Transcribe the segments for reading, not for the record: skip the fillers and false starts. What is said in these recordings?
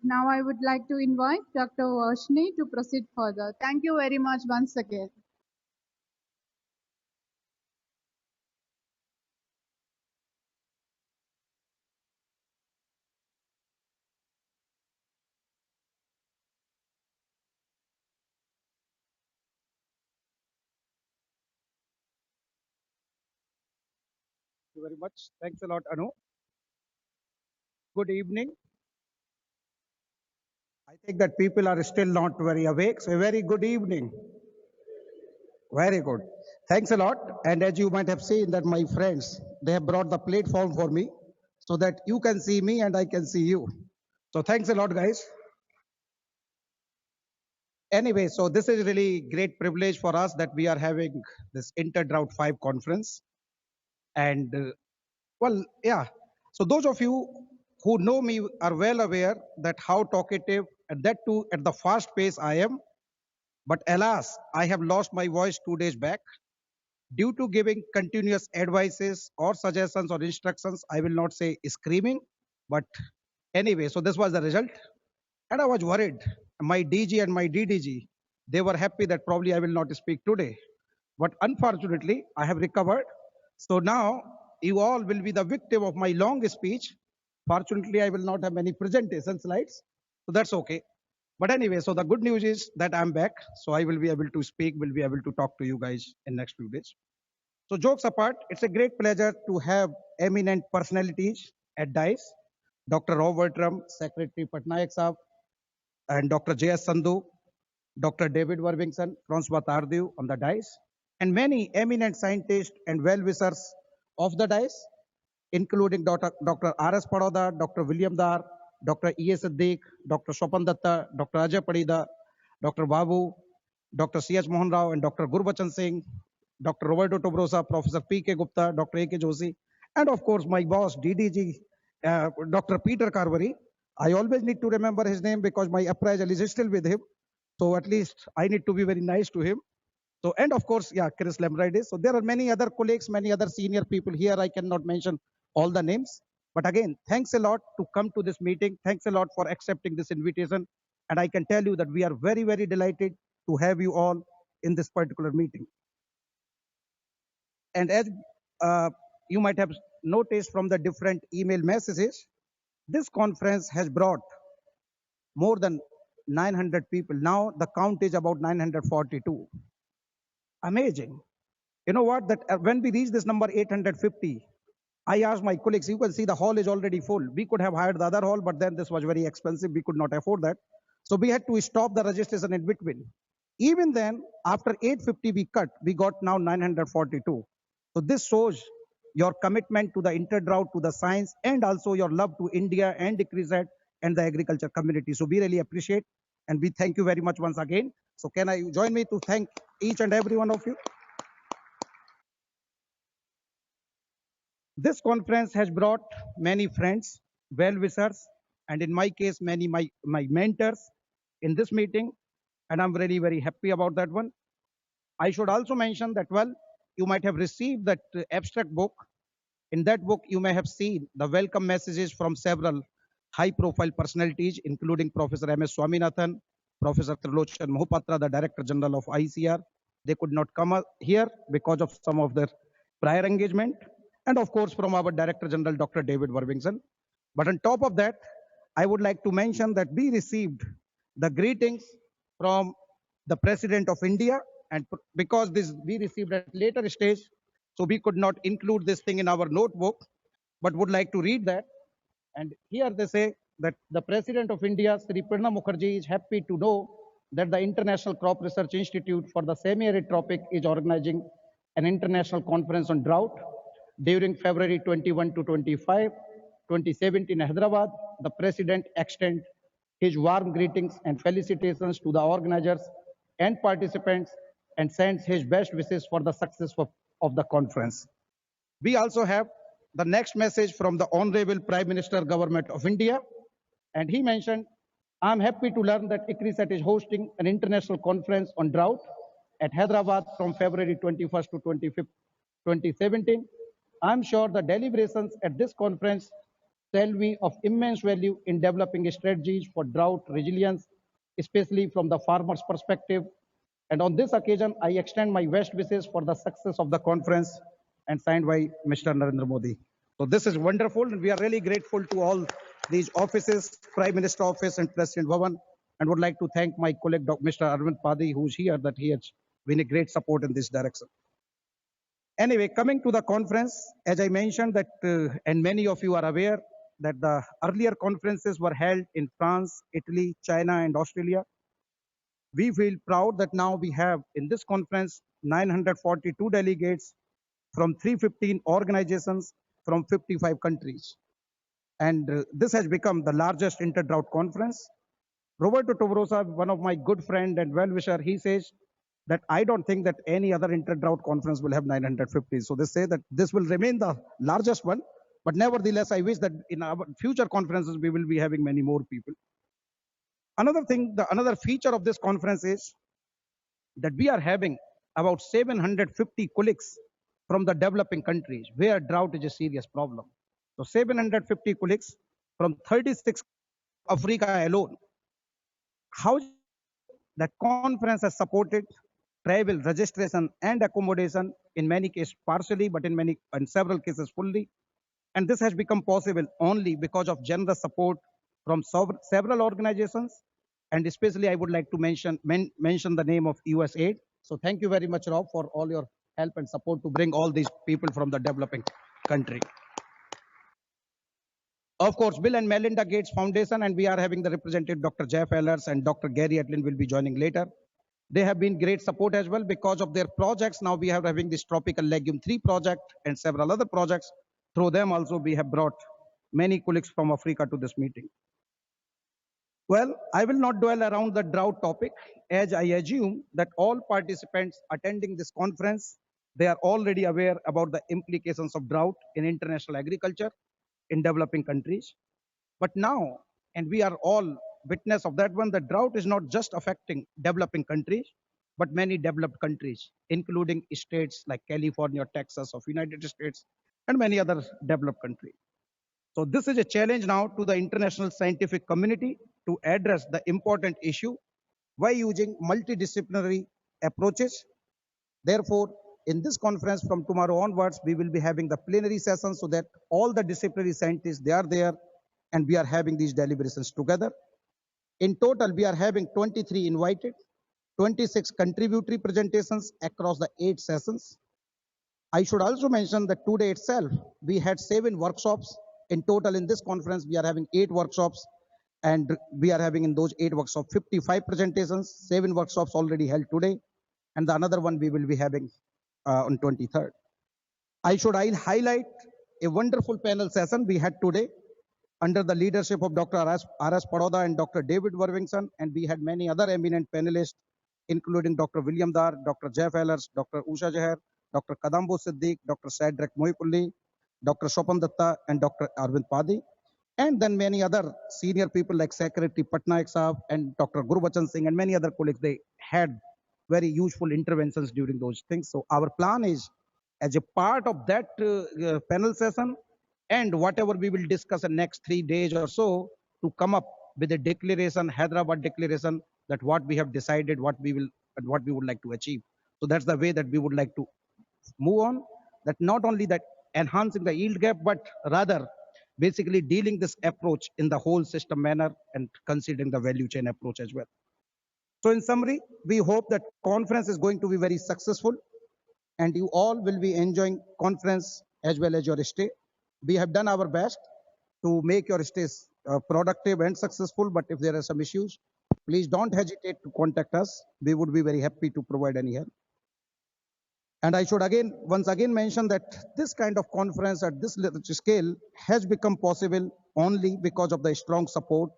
Now I would like to invite Dr. Varshini to proceed further. Thank you very much once again. You very much. Thanks a lot, Anu. Good evening. I think that people are still not very awake. So, a very good evening. Very good. Thanks a lot. And as you might have seen, that my friends they have brought the platform for me so that you can see me and I can see you. So, thanks a lot, guys. Anyway, so this is really great privilege for us that we are having this Interdrought 5 conference. And well, yeah. So those of you who know me are well aware that how talkative and that too at the fast pace I am. But alas, I have lost my voice 2 days back. Due to giving continuous advices or suggestions or instructions, I will not say screaming, but anyway, so this was the result. And I was worried. My DG and my DDG, they were happy that probably I will not speak today. But unfortunately, I have recovered. So now you all will be the victim of my long speech. Fortunately, I will not have many presentation slides. So that's okay. But anyway, so the good news is that I'm back. So I will be able to speak, will be able to talk to you guys in next few days. So jokes apart, it's a great pleasure to have eminent personalities at DICE. Dr. Robert Ram, Secretary Patnaik Saab, and Dr. J.S. Sandhu, Dr. David Worthington, Francois Tardieu on the DICE, and many eminent scientists and well-wishers of the DICE, including Dr. R.S. Paroda, Dr. William Dar, Dr. E.A. Siddiq, Dr. Shopan Datta, Dr. Ajay Padida, Dr. Babu, Dr. C.H. Mohan Rao, and Dr. Gurbachan Singh, Dr. Roberto Tobrosa, Professor P.K. Gupta, Dr. A.K. Joshi, and of course my boss, DDG, Dr. Peter Carvery. I always need to remember his name because my appraisal is still with him. So at least I need to be very nice to him. So, and of course, yeah, Chris Lemridis. So there are many other colleagues, many other senior people here. I cannot mention all the names. But again, thanks a lot to come to this meeting. Thanks a lot for accepting this invitation. And I can tell you that we are very, very delighted to have you all in this particular meeting. And as you might have noticed from the different email messages, this conference has brought more than 900 people. Now the count is about 942. Amazing. You know what? That when we reach this number 850, I asked my colleagues, you can see the hall is already full. We could have hired the other hall, but then this was very expensive. We could not afford that. So we had to stop the registration in between. Even then, after 850 we cut, we got now 942. So this shows your commitment to the interdrought, to the science, and also your love to India and the CRISAT and the agriculture community. So we really appreciate and we thank you very much once again. So can I join me to thank each and every one of you? This conference has brought many friends, well-wishers, and in my case, many my mentors in this meeting, and I'm really very happy about that one. I should also mention that, well, you might have received that abstract book. In that book, you may have seen the welcome messages from several high-profile personalities, including Professor M.S. Swaminathan, Professor Trilochan Mohapatra, the Director General of ICR. They could not come here because of some of their prior engagement. And of course, from our Director General, Dr. David Worthington. But on top of that, I would like to mention that we received the greetings from the President of India. And because this we received at later stage, so we could not include this thing in our notebook, but would like to read that. And here they say that the President of India, Sri Pranab Mukherjee, is happy to know that the International Crop Research Institute for the Semi-Arid Tropic is organizing an international conference on drought during February 21 to 25, 2017 in Hyderabad. The President extends his warm greetings and felicitations to the organizers and participants and sends his best wishes for the success of the conference. We also have the next message from the Honorable Prime Minister Government of India. And he mentioned, I'm happy to learn that ICRISAT is hosting an international conference on drought at Hyderabad from February 21st to 25th, 2017. I'm sure the deliberations at this conference shall be of immense value in developing strategies for drought resilience, especially from the farmer's perspective. And on this occasion, I extend my best wishes for the success of the conference, and signed by Mr. Narendra Modi. So this is wonderful, and we are really grateful to all these offices, Prime Minister Office and President Bhavan, and would like to thank my colleague, Mr. Arvind Padi, who's here, that he has been a great support in this direction. Anyway, coming to the conference, as I mentioned that, and many of you are aware that the earlier conferences were held in France, Italy, China, and Australia. We feel proud that now we have in this conference 942 delegates from 315 organizations from 55 countries. And this has become the largest inter-drought conference. Roberto Tobrosa, one of my good friend and well-wisher, he says that I don't think that any other inter-drought conference will have 950. So they say that this will remain the largest one, but nevertheless, I wish that in our future conferences, we will be having many more people. Another thing, another feature of this conference is that we are having about 750 colleagues from the developing countries where drought is a serious problem. So 750 colleagues from 36 Africa alone. How that conference has supported travel, registration, and accommodation, in many cases partially, but in several cases fully. And this has become possible only because of generous support from several organizations. And especially, I would like to mention the name of USAID. So thank you very much, Rob, for all your help and support to bring all these people from the developing country. Of course, Bill and Melinda Gates Foundation, and we are having the representative Dr. Jeff Ellers and Dr. Gary Edlin will be joining later. They have been great support as well because of their projects. Now we are having this Tropical Legume 3 project and several other projects. Through them also, we have brought many colleagues from Africa to this meeting. Well, I will not dwell around the drought topic, as I assume that all participants attending this conference, they are already aware about the implications of drought in international agriculture in developing countries. But now, and we are all witness of that one, the drought is not just affecting developing countries, but many developed countries, including states like California, Texas of United States, and many other developed countries. So this is a challenge now to the international scientific community to address the important issue by using multidisciplinary approaches. Therefore, in this conference from tomorrow onwards, we will be having the plenary session so that all the disciplinary scientists, they are there and we are having these deliberations together. In total, we are having 23 invited, 26 contributory presentations across the 8 sessions. I should also mention that today itself, we had 7 workshops. In total, in this conference, we are having 8 workshops, and we are having in those 8 workshops 55 presentations, 7 workshops already held today, and the another one we will be having on 23rd. I should highlight a wonderful panel session we had today under the leadership of Dr. R.S. Paroda and Dr. David Worthington, and we had many other eminent panelists, including Dr. William Dar, Dr. Jeff Ellers, Dr. Usha Jaher, Dr. Kadambo Siddiq, Dr. Sadrak Moipulli, Dr. Shopan Datta, and Dr. Arvind Padi, and then many other senior people like Secretary Patnaik Saab and Dr. Gurbachan Singh and many other colleagues. They had very useful interventions during those things. So our plan is, as a part of that panel session, and whatever we will discuss in next 3 days or so, to come up with a declaration, Hyderabad declaration, that what we have decided, what we would like to achieve. So that's the way that we would like to move on. That not only that enhancing the yield gap, but rather basically dealing this approach in the whole system manner and considering the value chain approach as well. So in summary, we hope that conference is going to be very successful and you all will be enjoying conference as well as your stay. We have done our best to make your stays productive and successful, but if there are some issues, please don't hesitate to contact us. We would be very happy to provide any help. And I should once again mention that this kind of conference at this scale has become possible only because of the strong support,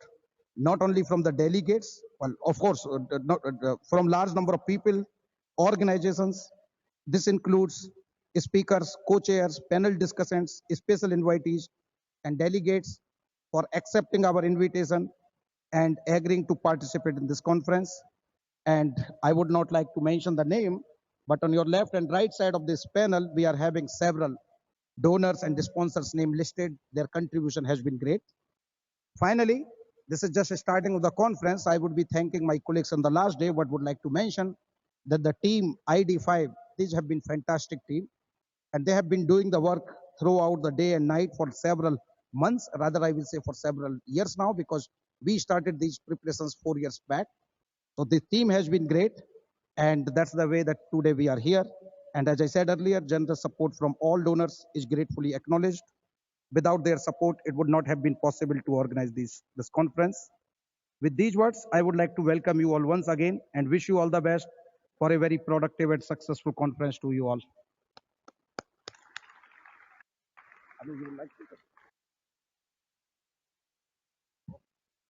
not only from the delegates, well, of course, from large number of people, organizations. This includes speakers, co-chairs, panel discussants, special invitees, and delegates for accepting our invitation and agreeing to participate in this conference. And I would not like to mention the name, but on your left and right side of this panel, we are having several donors and the sponsors name listed. Their contribution has been great. Finally, this is just a starting of the conference. I would be thanking my colleagues on the last day, but would like to mention that the team ID5, these have been fantastic team, and they have been doing the work throughout the day and night for several months, rather I will say for several years now, because we started these preparations 4 years back. So the team has been great, and that's the way that today we are here. And as I said earlier, generous support from all donors is gratefully acknowledged. Without their support, it would not have been possible to organize this conference. With these words, I would like to welcome you all once again and wish you all the best for a very productive and successful conference to you all.